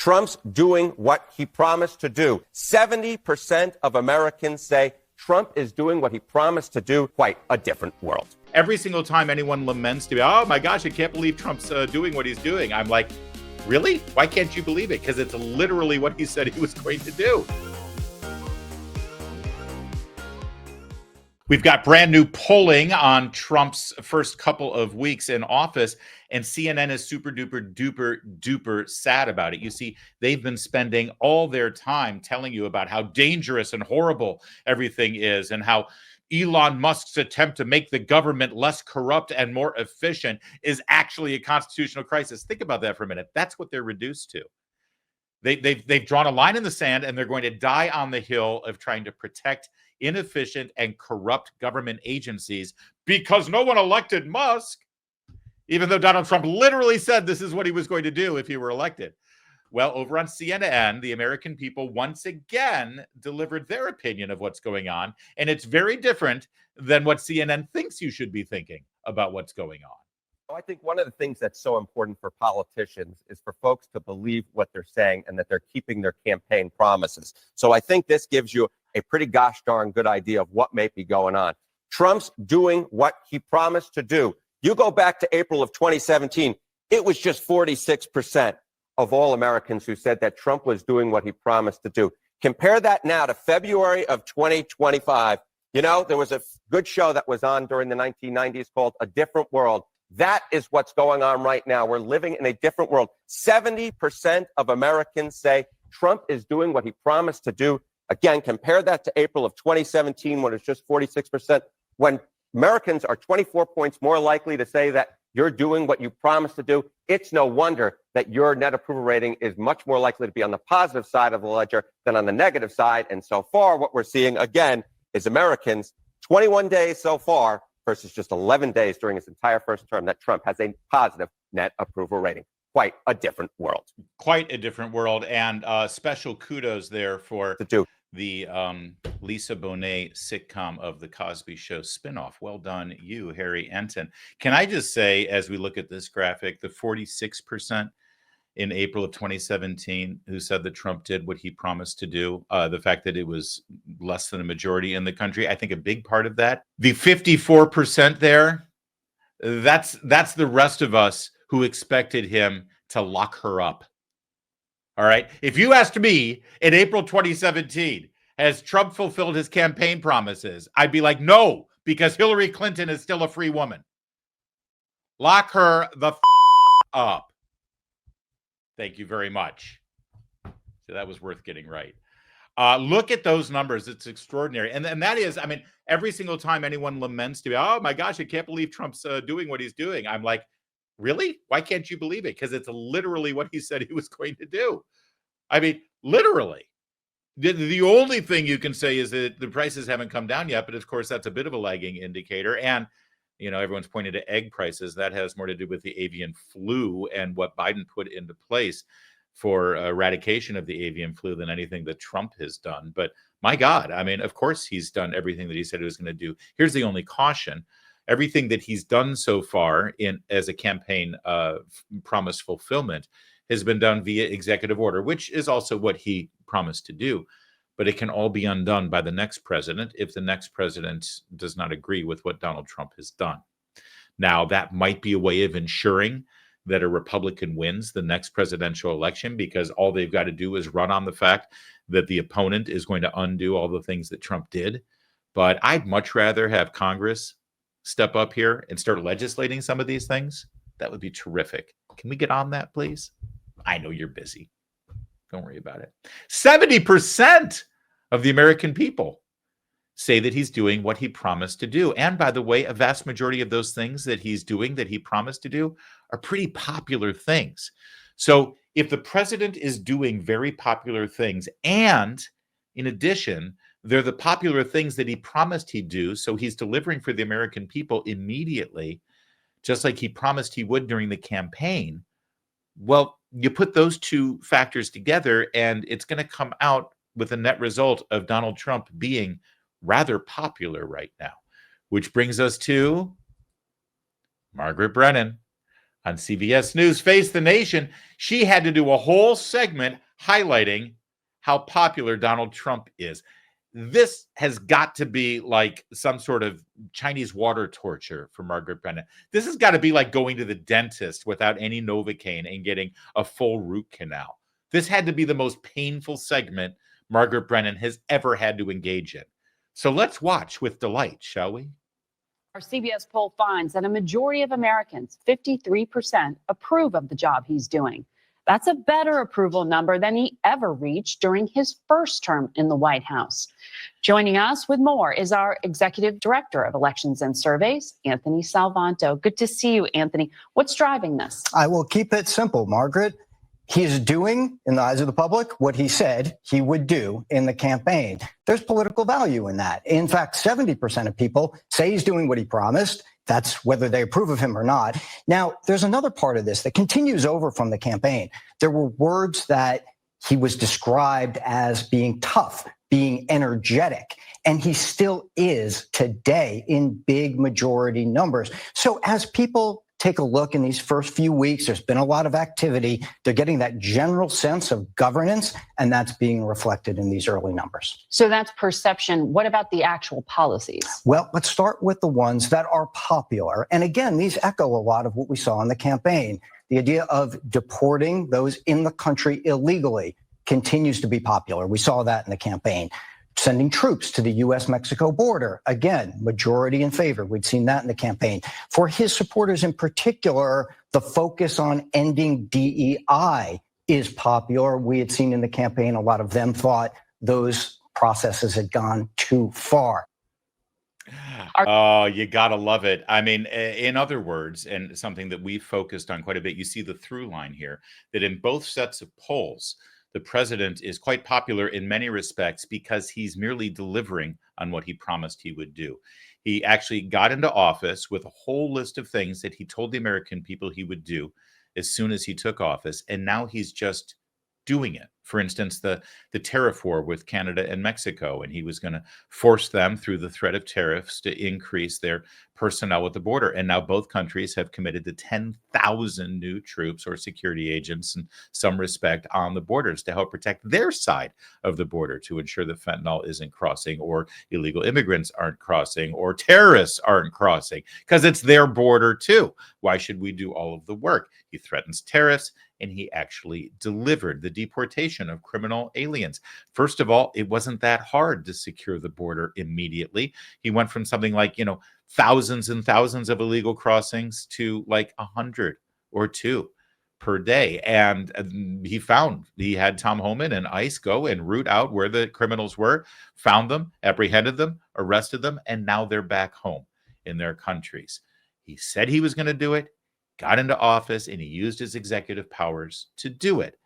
Trump's doing what he promised to do. 70% of Americans say Trump is doing what he promised to do. Quite a different world. Every single time anyone laments to me, oh my gosh, I can't believe Trump's doing what he's doing, I'm like, really? Why can't you believe it? Because it's literally what he said he was going to do. We've got brand new polling on Trump's first couple of weeks in office, and CNN is super duper duper duper sad about it. You see, they've been spending all their time telling you about how dangerous and horrible everything is, and how Elon Musk's attempt to make the government less corrupt and more efficient is actually a constitutional crisis. Think about that for a minute. That's what they're reduced to. They've drawn a line in the sand, and they're going to die on the hill of trying to protect inefficient and corrupt government agencies because no one elected Musk, even though Donald Trump literally said this is what he was going to do if he were elected. Well, over on CNN, the American people once again delivered their opinion of what's going on, and it's very different than what CNN thinks you should be thinking about what's going on. I think one of the things that's so important for politicians is for folks to believe what they're saying and that they're keeping their campaign promises. So I think this gives you a pretty gosh darn good idea of what may be going on. Trump's doing what he promised to do. You go back to April of 2017, it was just 46% of all Americans who said that Trump was doing what he promised to do. Compare that now to February of 2025. You know, there was a good show that was on during the 1990s called A Different World. That is what's going on right now. We're living in a different world. 70% of Americans say Trump is doing what he promised to do. Again, compare that to April of 2017 when it's just 46%. When Americans are 24 points more likely to say that you're doing what you promised to do, it's no wonder that your net approval rating is much more likely to be on the positive side of the ledger than on the negative side. And so far, what we're seeing, again, is Americans, 21 days so far, versus just 11 days during his entire first term, that Trump has a positive net approval rating. Quite a different world. Quite a different world. And special kudos there for the Lisa Bonet sitcom of The Cosby Show spinoff. Well done, you, Harry Enten. Can I just say, as we look at this graphic, the 46% in April of 2017 who said that Trump did what he promised to do, the fact that it was less than a majority in the country, I think a big part of that. The 54% there, that's the rest of us who expected him to lock her up. All right. If you asked me in April 2017, has Trump fulfilled his campaign promises? I'd be like, no, because Hillary Clinton is still a free woman. Lock her the up. Thank you very much. So that was worth getting right. Look at those numbers. It's extraordinary. And that is, I mean, every single time anyone laments to me, oh my gosh, I can't believe Trump's doing what he's doing. I'm like, really? Why can't you believe it? Because it's literally what he said he was going to do. I mean, literally. The only thing you can say is that the prices haven't come down yet, but of course that's a bit of a lagging indicator. And, you know, everyone's pointed to egg prices. That has more to do with the avian flu and what Biden put into place for eradication of the avian flu than anything that Trump has done. But my God, I mean, of course he's done everything that he said he was going to do. Here's the only caution. Everything that he's done so far as a campaign promise fulfillment has been done via executive order, which is also what he promised to do. But it can all be undone by the next president if the next president does not agree with what Donald Trump has done. Now, that might be a way of ensuring that a Republican wins the next presidential election, because all they've got to do is run on the fact that the opponent is going to undo all the things that Trump did. But I'd much rather have Congress step up here and start legislating some of these things. That would be terrific. Can we get on that, please? I know you're busy. Don't worry about it. 70% of the American people say that he's doing what he promised to do. And by the way, a vast majority of those things that he's doing that he promised to do are pretty popular things. So if the president is doing very popular things, and in addition, they're the popular things that he promised he'd do, so he's delivering for the American people immediately, just like he promised he would during the campaign, well, you put those two factors together, and it's going to come out with a net result of Donald Trump being rather popular right now, which brings us to Margaret Brennan. On CBS News Face the Nation, she had to do a whole segment highlighting how popular Donald Trump is. This has got to be like some sort of Chinese water torture for Margaret Brennan. This has got to be like going to the dentist without any Novocaine and getting a full root canal. This had to be the most painful segment Margaret Brennan has ever had to engage in. So let's watch with delight, shall we? Our CBS poll finds that a majority of Americans, 53%, approve of the job he's doing. That's a better approval number than he ever reached during his first term in the White House. Joining us with more is our Executive Director of Elections and Surveys, Anthony Salvanto. Good to see you, Anthony. What's driving this? I will keep it simple, Margaret. He's doing, in the eyes of the public, what he said he would do in the campaign. There's political value in that. In fact, 70% of people say he's doing what he promised. That's whether they approve of him or not. Now, there's another part of this that continues over from the campaign. There were words that he was described as being tough, being energetic, and he still is today in big majority numbers. So as people take a look in these first few weeks, there's been a lot of activity. They're getting that general sense of governance, and that's being reflected in these early numbers. So that's perception. What about the actual policies? Well, let's start with the ones that are popular. And again, these echo a lot of what we saw in the campaign. The idea of deporting those in the country illegally continues to be popular. We saw that in the campaign. Sending troops to the U.S.-Mexico border, again, majority in favor. We'd seen that in the campaign. For his supporters in particular, the focus on ending DEI is popular. We had seen in the campaign, a lot of them thought those processes had gone too far. Oh, you gotta love it. I mean, in other words, and something that we focused on quite a bit, you see the through line here, that in both sets of polls, the president is quite popular in many respects because he's merely delivering on what he promised he would do. He actually got into office with a whole list of things that he told the American people he would do as soon as he took office, and now he's just doing it. For instance, the tariff war with Canada and Mexico, and he was going to force them through the threat of tariffs to increase their personnel at the border. And now both countries have committed to 10,000 new troops or security agents in some respect on the borders to help protect their side of the border, to ensure that fentanyl isn't crossing, or illegal immigrants aren't crossing, or terrorists aren't crossing, because it's their border too. Why should we do all of the work? He threatens tariffs, and he actually delivered the deportation of criminal aliens. First of all, it wasn't that hard to secure the border immediately. He went from something like, thousands and thousands of illegal crossings to like 100 or 2 per day. And he had Tom Homan and ICE go and root out where the criminals were, found them, apprehended them, arrested them, and now they're back home in their countries. He said he was going to do it, got into office, and he used his executive powers to do it.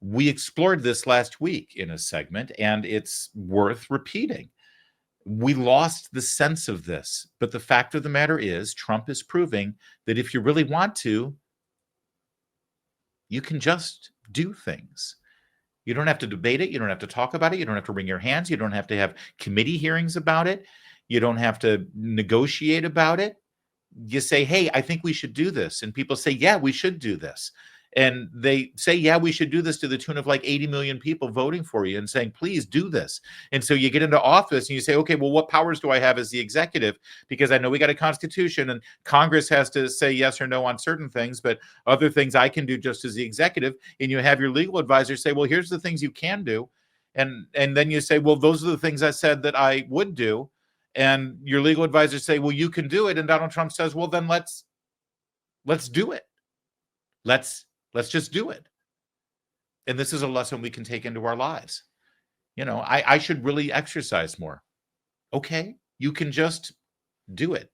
We explored this last week in a segment, and it's worth repeating. We lost the sense of this, but the fact of the matter is Trump is proving that if you really want to, you can just do things. You don't have to debate it. You don't have to talk about it. You don't have to wring your hands. You don't have to have committee hearings about it. You don't have to negotiate about it. You say, hey, I think we should do this. And people say, yeah, we should do this. And they say, yeah, we should do this, to the tune of like 80 million people voting for you and saying, please do this. And so you get into office and you say, okay, well, what powers do I have as the executive? Because I know we got a constitution and Congress has to say yes or no on certain things, but other things I can do just as the executive. And you have your legal advisor say, well, here's the things you can do. And then you say, well, those are the things I said that I would do. And your legal advisors say, well, you can do it. And Donald Trump says, well, then let's do it. Let's just do it. And this is a lesson we can take into our lives. I should really exercise more. Okay, you can just do it.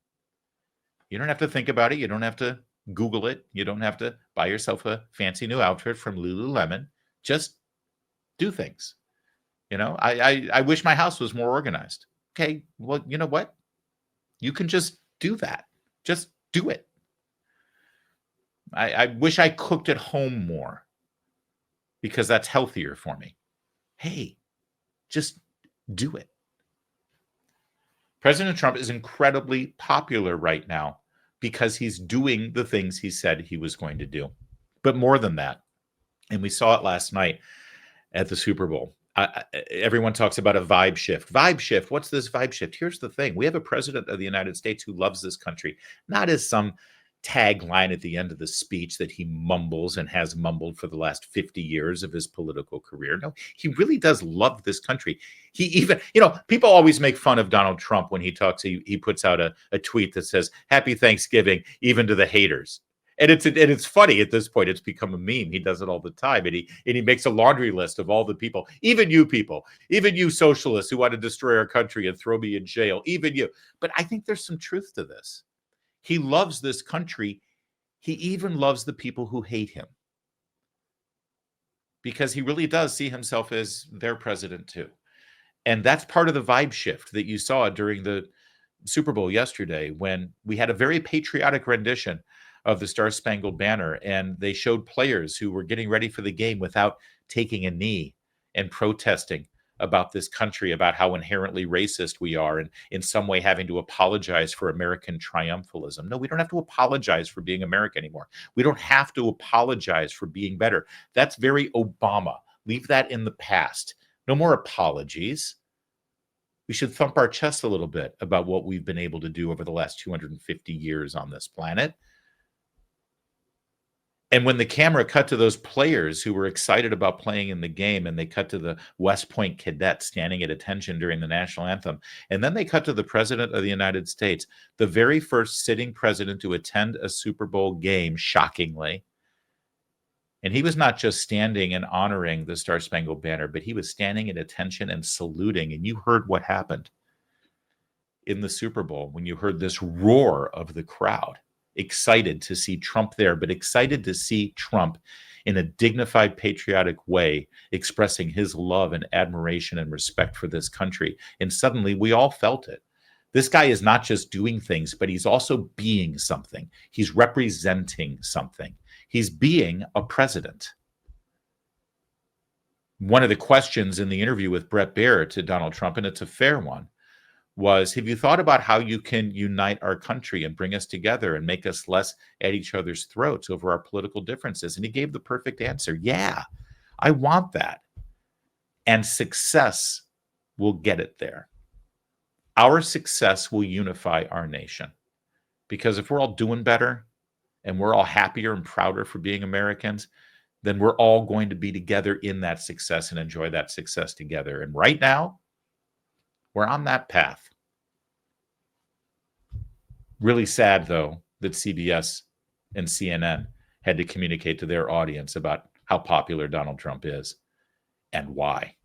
You don't have to think about it. You don't have to Google it. You don't have to buy yourself a fancy new outfit from Lululemon. Just do things. I wish my house was more organized. Okay, well, you know what? You can just do that. Just do it. I wish I cooked at home more, because that's healthier for me. Hey, just do it. President Trump is incredibly popular right now, because he's doing the things he said he was going to do. But more than that, and we saw it last night at the Super Bowl. Everyone talks about a vibe shift. Vibe shift. What's this vibe shift? Here's the thing. We have a president of the United States who loves this country, not as some tagline at the end of the speech that he mumbles and has mumbled for the last 50 years of his political career. No, he really does love this country. He even, people always make fun of Donald Trump when he talks. He puts out a tweet that says, "Happy Thanksgiving," even to the haters. And it's funny at this point. It's become a meme. He does it all the time. And he makes a laundry list of all the people, even you socialists who want to destroy our country and throw me in jail, even you. But I think there's some truth to this. He loves this country. He even loves the people who hate him, because he really does see himself as their president too. And that's part of the vibe shift that you saw during the Super Bowl yesterday, when we had a very patriotic rendition of the Star Spangled Banner, and they showed players who were getting ready for the game without taking a knee and protesting about this country, about how inherently racist we are, and in some way having to apologize for American triumphalism. No, we don't have to apologize for being America anymore. We don't have to apologize for being better. That's very Obama. Leave that in the past. No more apologies. We should thump our chest a little bit about what we've been able to do over the last 250 years on this planet. And when the camera cut to those players who were excited about playing in the game, and they cut to the West Point cadet standing at attention during the national anthem, and then they cut to the president of the United States, the very first sitting president to attend a Super Bowl game, shockingly. And he was not just standing and honoring the Star Spangled Banner, but he was standing at attention and saluting. And you heard what happened in the Super Bowl when you heard this roar of the crowd. Excited to see Trump there, but excited to see Trump in a dignified, patriotic way, expressing his love and admiration and respect for this country. And suddenly we all felt it. This guy is not just doing things, but he's also being something. He's representing something. He's being a president. One of the questions in the interview with Bret Baier to Donald Trump, and it's a fair one, was, have you thought about how you can unite our country and bring us together and make us less at each other's throats over our political differences? And he gave the perfect answer. Yeah, I want that. And success will get it there. Our success will unify our nation. Because if we're all doing better and we're all happier and prouder for being Americans, then we're all going to be together in that success and enjoy that success together. And right now, we're on that path. Really sad, though, that CBS and CNN had to communicate to their audience about how popular Donald Trump is and why.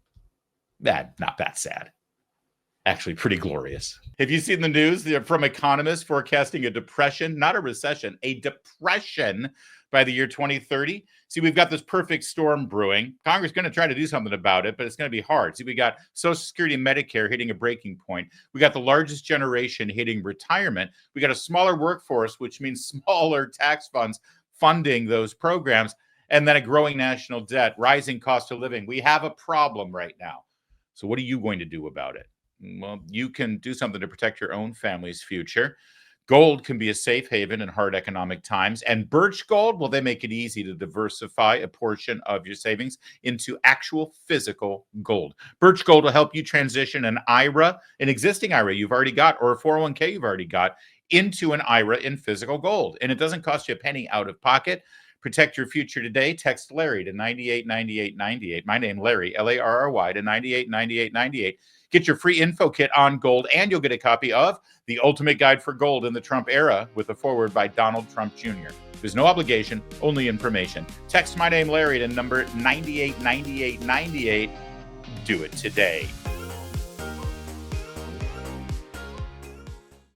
Not that sad. Actually, pretty glorious. Have you seen the news from economists forecasting a depression, not a recession, a depression by the year 2030? See, we've got this perfect storm brewing. Congress is going to try to do something about it, but it's going to be hard. See, we got Social Security and Medicare hitting a breaking point. We got the largest generation hitting retirement. We got a smaller workforce, which means smaller tax funds funding those programs, and then a growing national debt, rising cost of living. We have a problem right now. So what are you going to do about it? Well, you can do something to protect your own family's future. Gold can be a safe haven in hard economic times. And Birch Gold, well, they make it easy to diversify a portion of your savings into actual physical gold. Birch Gold will help you transition an IRA, an existing IRA you've already got, or a 401k you've already got, into an IRA in physical gold. And it doesn't cost you a penny out of pocket. Protect your future today. Text Larry to 989898. My name, Larry, Larry, to 989898. Get your free info kit on gold, and you'll get a copy of The Ultimate Guide for Gold in the Trump Era with a foreword by Donald Trump Jr. There's no obligation, only information. Text My Name, Larry, to number 989898. Do it today.